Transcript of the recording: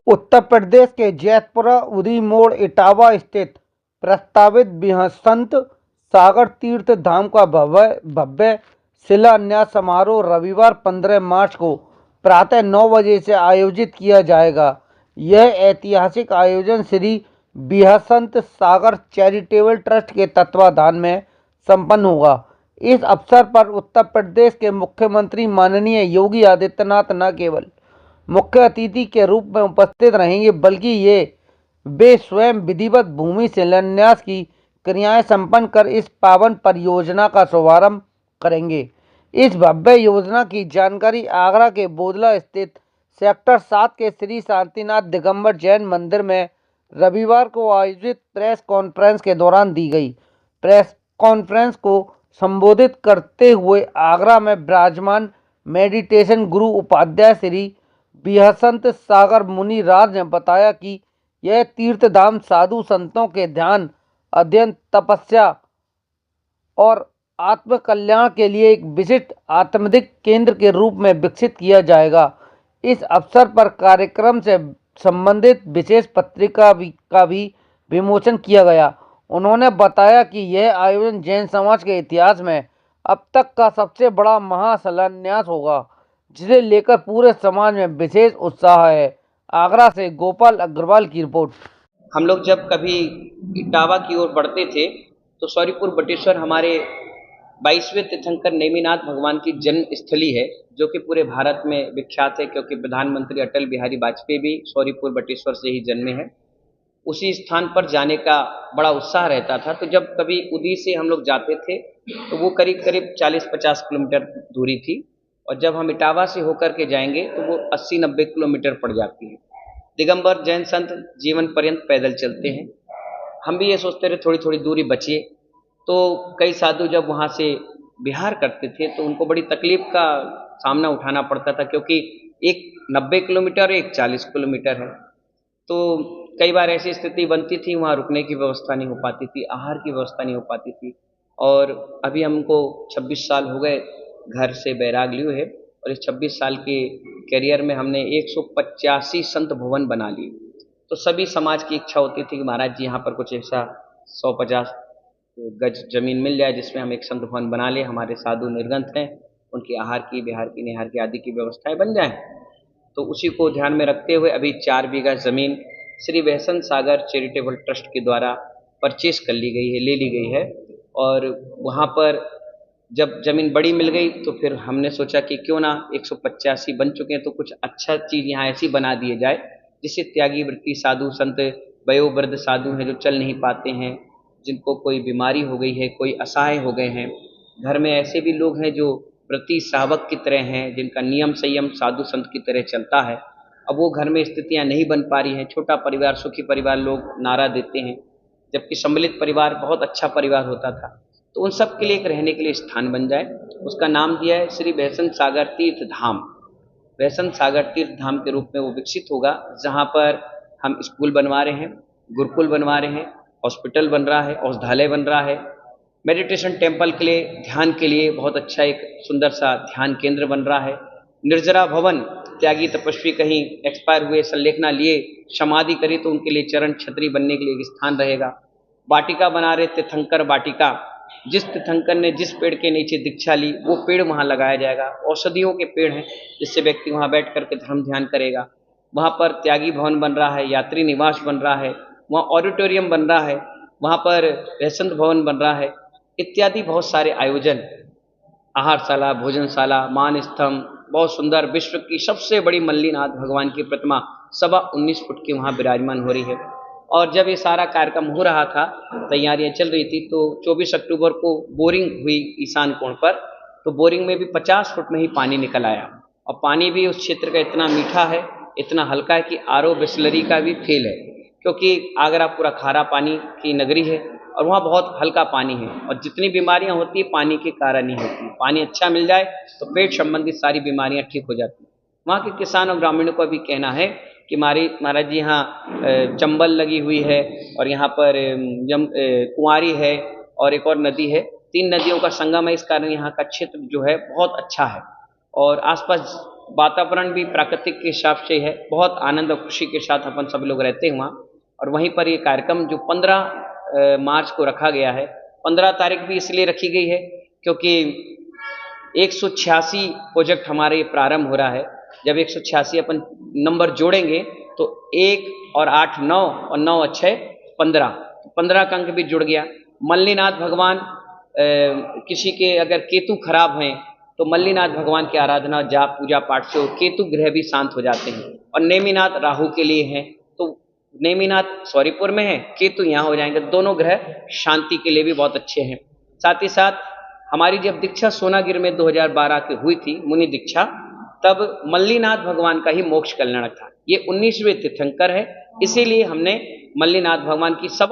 उत्तर प्रदेश के जैतपुरा उरी मोड़ इटावा स्थित प्रस्तावित बिहसंत सागर तीर्थ धाम का भव्य शिलान्यास समारोह रविवार 15 मार्च को प्रातः 9 बजे से आयोजित किया जाएगा। यह ऐतिहासिक आयोजन श्री बिहसंत सागर चैरिटेबल ट्रस्ट के तत्वाधान में संपन्न होगा। इस अवसर पर उत्तर प्रदेश के मुख्यमंत्री माननीय योगी आदित्यनाथ न केवल मुख्य अतिथि के रूप में उपस्थित रहेंगे, बल्कि वे स्वयं विधिवत भूमि शिलान्यास की क्रियाएं संपन्न कर इस पावन परियोजना का शुभारंभ करेंगे। इस भव्य योजना की जानकारी आगरा के बोदला स्थित सेक्टर 7 के श्री शांतिनाथ दिगंबर जैन मंदिर में रविवार को आयोजित प्रेस कॉन्फ्रेंस के दौरान दी गई। प्रेस कॉन्फ्रेंस को संबोधित करते हुए आगरा में विराजमान मेडिटेशन गुरु उपाध्याय श्री बिहसंत सागर मुनि राज ने बताया कि यह तीर्थधाम साधु संतों के ध्यान, अध्ययन, तपस्या और आत्म कल्याण के लिए एक विशिष्ट आत्मधिक केंद्र के रूप में विकसित किया जाएगा। इस अवसर पर कार्यक्रम से संबंधित विशेष पत्रिका का भी विमोचन किया गया। उन्होंने बताया कि यह आयोजन जैन समाज के इतिहास में अब तक का सबसे बड़ा महाशिलान्यास होगा, जिसे लेकर पूरे समाज में विशेष उत्साह है। आगरा से गोपाल अग्रवाल की रिपोर्ट। हम लोग जब कभी इटावा की ओर बढ़ते थे तो सौरीपुर बटेश्वर हमारे 22वें तीर्थंकर नेमिनाथ भगवान की जन्म स्थली है, जो कि पूरे भारत में विख्यात है, क्योंकि प्रधानमंत्री अटल बिहारी वाजपेयी भी सौरीपुर बटेश्वर से ही जन्मे हैं। उसी स्थान पर जाने का बड़ा उत्साह रहता था। तो जब कभी उदी से हम लोग जाते थे तो वो करीब करीब 40-50 किलोमीटर दूरी थी, और जब हम इटावा से होकर के जाएंगे तो वो 80-90 किलोमीटर पड़ जाती है। दिगंबर जैन संत जीवन पर्यंत पैदल चलते हैं। हम भी ये सोचते रहे थोड़ी थोड़ी दूरी बचिए। तो कई साधु जब वहाँ से विहार करते थे तो उनको बड़ी तकलीफ का सामना उठाना पड़ता था, क्योंकि एक 90 किलोमीटर, एक 40 किलोमीटर है। तो कई बार ऐसी स्थिति बनती थी, वहाँ रुकने की व्यवस्था नहीं हो पाती थी, आहार की व्यवस्था नहीं हो पाती थी। और अभी हमको 26 साल हो गए घर से बैराग लिए है, और इस 26 साल के करियर में हमने 185 संत भवन बना लिए। तो सभी समाज की इच्छा होती थी कि महाराज जी यहाँ पर कुछ ऐसा 150 गज जमीन मिल जाए जिसमें हम एक संत भवन बना लें, हमारे साधु निर्गंथ हैं, उनकी आहार की, विहार की, निहार की आदि की व्यवस्थाएं बन जाएं। तो उसी को ध्यान में रखते हुए अभी 4 बीघा ज़मीन श्री बिहसंत सागर चैरिटेबल ट्रस्ट के द्वारा परचेस कर ली गई है, ले ली गई है। और वहाँ पर जब ज़मीन बड़ी मिल गई तो फिर हमने सोचा कि क्यों ना 185 बन चुके हैं तो कुछ अच्छा चीज़ यहाँ ऐसी बना दिए जाए जिससे त्यागी वृत्ति साधु संत, वयोवृद्ध साधु हैं जो चल नहीं पाते हैं, जिनको कोई बीमारी हो गई है, कोई असहाय हो गए हैं, घर में ऐसे भी लोग हैं जो व्रती श्रावक की तरह हैं, जिनका नियम संयम साधु संत की तरह चलता है। अब वो घर में स्थितियां नहीं बन पा रही हैं, छोटा परिवार, सुखी परिवार लोग नारा देते हैं, जबकि सम्मिलित परिवार बहुत अच्छा परिवार होता था। तो उन सब के लिए एक रहने के लिए स्थान बन जाए, उसका नाम दिया है श्री बिहसंत सागर तीर्थ धाम। बिहसंत सागर तीर्थ धाम के रूप में वो विकसित होगा, जहाँ पर हम स्कूल बनवा रहे हैं, गुरुकुल बनवा रहे हैं, हॉस्पिटल बन रहा है, औषधालय बन रहा है, मेडिटेशन टेम्पल के लिए, ध्यान के लिए बहुत अच्छा एक सुंदर सा ध्यान केंद्र बन रहा है। निर्जरा भवन, त्यागी तपस्वी कहीं एक्सपायर हुए, संलेखना लिए, समाधि करी तो उनके लिए चरण छतरी बनने के लिए एक स्थान रहेगा। वाटिका बना रहे, तीर्थंकर वाटिका, जिस तीर्थंकर ने जिस पेड़ के नीचे दीक्षा ली वो पेड़ वहाँ लगाया जाएगा। औषधियों के पेड़ हैं जिससे व्यक्ति वहाँ बैठ करके धर्म ध्यान करेगा। वहाँ पर त्यागी भवन बन रहा है, यात्री निवास बन रहा है, वहाँ ऑडिटोरियम बन रहा है, वहाँ पर बिहसंत भवन बन रहा है, इत्यादि बहुत सारे आयोजन, आहारशाला, भोजनशाला, मान स्तंभ, बहुत सुंदर विश्व की सबसे बड़ी मल्लीनाथ भगवान की प्रतिमा 19.25 फुट की वहाँ विराजमान हो रही है। और जब ये सारा कार्यक्रम हो रहा था, तैयारियां चल रही थी, तो 24 अक्टूबर को बोरिंग हुई ईशान कोण पर, तो बोरिंग में भी 50 फुट में ही पानी निकल आया। और पानी भी उस क्षेत्र का इतना मीठा है, इतना हल्का है कि आरओ बिस्लरी का भी फेल है, क्योंकि आगरा पूरा खारा पानी की नगरी है और वहाँ बहुत हल्का पानी है, और जितनी बीमारियाँ होती है पानी के कारण ही होती है। पानी अच्छा मिल जाए तो पेट संबंधित सारी बीमारियाँ ठीक हो जाती हैं। वहाँ के किसान और ग्रामीणों को भी कहना है कि महाराज जी यहाँ चंबल लगी हुई है, और यहाँ पर कुंवारी है, और एक और नदी है, 3 नदियों का संगम है, इस कारण यहाँ का क्षेत्र जो है बहुत अच्छा है। और आसपास वातावरण भी प्राकृतिक के हिसाब से है, बहुत आनंद और खुशी के साथ अपन सब लोग रहते हैं वहाँ। और वहीं पर ये कार्यक्रम जो 15 मार्च को रखा गया है, 15 तारीख भी इसलिए रखी गई है क्योंकि 186 प्रोजेक्ट हमारे प्रारंभ हो रहा है। जब 186 अपन नंबर जोड़ेंगे तो 1 और 8 9 और 9 और 6 15, 15 का अंक भी जुड़ गया। मल्लीनाथ भगवान किसी के अगर केतु खराब हैं तो मल्लीनाथ भगवान की आराधना जाप पूजा पाठ से केतु ग्रह भी शांत हो जाते हैं। और नेमिनाथ राहु के लिए हैं, तो नेमिनाथ सौरीपुर में है, केतु यहाँ हो जाएंगे, दोनों ग्रह शांति के लिए भी बहुत अच्छे हैं। साथ ही साथ हमारी जब दीक्षा सोनागिर में 2012 की हुई थी मुनि दीक्षा, तब मल्लीनाथ भगवान का ही मोक्ष कल्याण था। ये 19वें तीर्थंकर है, इसीलिए हमने मल्लीनाथ भगवान की सब